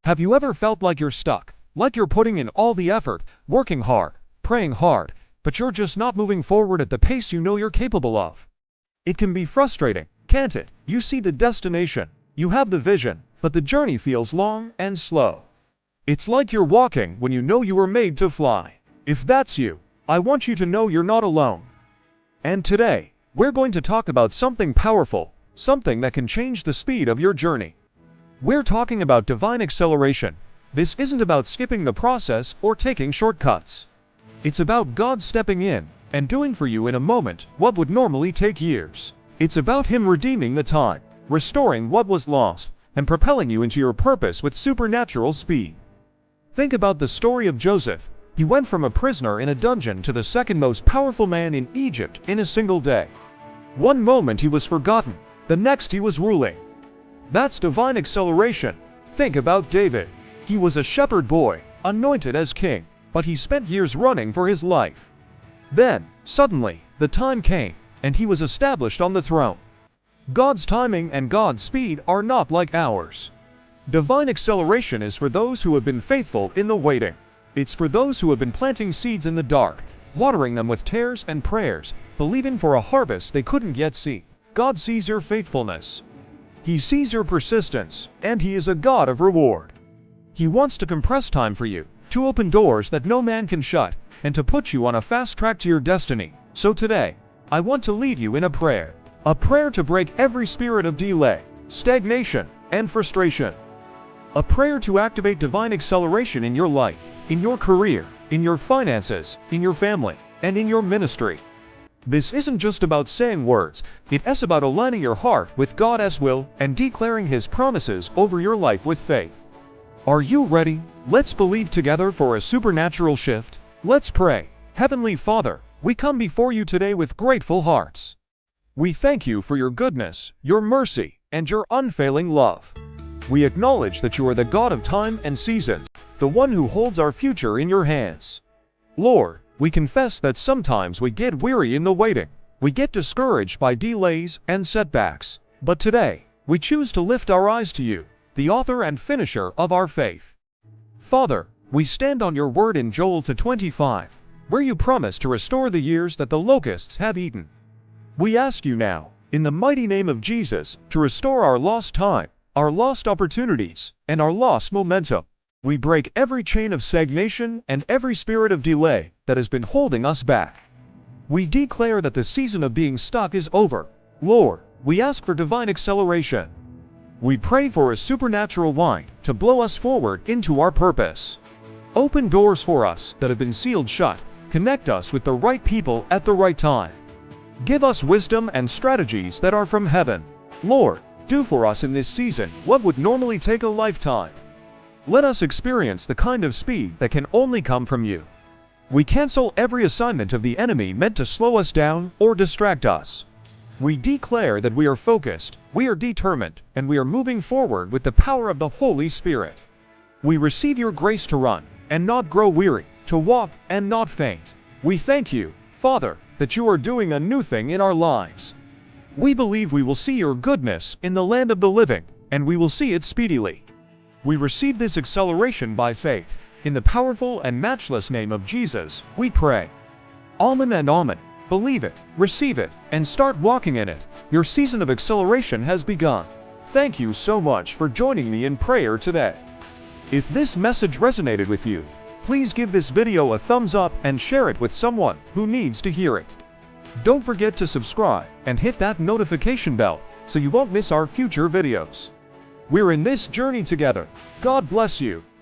Have you ever felt like you're stuck? Like you're putting in all the effort, working hard, praying hard, but you're just not moving forward at the pace you know you're capable of? It can be frustrating, can't it? You see the destination, you have the vision, but the journey feels long and slow. It's like you're walking when you know you were made to fly. If that's you, I want you to know you're not alone. And today, we're going to talk about something powerful, something that can change the speed of your journey. We're talking about divine acceleration. This isn't about skipping the process or taking shortcuts. It's about God stepping in and doing for you in a moment what would normally take years. It's about Him redeeming the time, restoring what was lost, and propelling you into your purpose with supernatural speed. Think about the story of Joseph. He went from a prisoner in a dungeon to the second most powerful man in Egypt in a single day. One moment he was forgotten, the next he was ruling. That's divine acceleration. Think about David. He was a shepherd boy, anointed as king, but he spent years running for his life. Then, suddenly, the time came, and he was established on the throne. God's timing and God's speed are not like ours. Divine acceleration is for those who have been faithful in the waiting. It's for those who have been planting seeds in the dark, watering them with tears and prayers, believing for a harvest they couldn't yet see. God sees your faithfulness. He sees your persistence, and He is a God of reward. He wants to compress time for you, to open doors that no man can shut, and to put you on a fast track to your destiny. So today, I want to lead you in a prayer to break every spirit of delay, stagnation, and frustration. A prayer to activate divine acceleration in your life, in your career, in your finances, in your family, and in your ministry. This isn't just about saying words, it is about aligning your heart with God's will and declaring His promises over your life with faith. Are you ready? Let's believe together for a supernatural shift. Let's pray. Heavenly Father, we come before you today with grateful hearts. We thank you for your goodness, your mercy, and your unfailing love. We acknowledge that you are the God of time and seasons, the one who holds our future in your hands. Lord, we confess that sometimes we get weary in the waiting. We get discouraged by delays and setbacks. But today, we choose to lift our eyes to you, the author and finisher of our faith. Father, we stand on your word in Joel 2:25, where you promise to restore the years that the locusts have eaten. We ask you now, in the mighty name of Jesus, to restore our lost time, our lost opportunities, and our lost momentum. We break every chain of stagnation and every spirit of delay that has been holding us back. We declare that the season of being stuck is over. Lord, we ask for divine acceleration. We pray for a supernatural wind to blow us forward into our purpose. Open doors for us that have been sealed shut. Connect us with the right people at the right time. Give us wisdom and strategies that are from heaven. Lord, do for us in this season what would normally take a lifetime. Let us experience the kind of speed that can only come from you. We cancel every assignment of the enemy meant to slow us down or distract us. We declare that we are focused, we are determined, and we are moving forward with the power of the Holy Spirit. We receive your grace to run and not grow weary, to walk and not faint. We thank you, Father, that you are doing a new thing in our lives. We believe we will see your goodness in the land of the living, and we will see it speedily. We receive this acceleration by faith. In the powerful and matchless name of Jesus, we pray. Amen and amen. Believe it, receive it, and start walking in it. Your season of acceleration has begun. Thank you so much for joining me in prayer today. If this message resonated with you, please give this video a thumbs up and share it with someone who needs to hear it. Don't forget to subscribe and hit that notification bell so you won't miss our future videos. We're in this journey together. God bless you.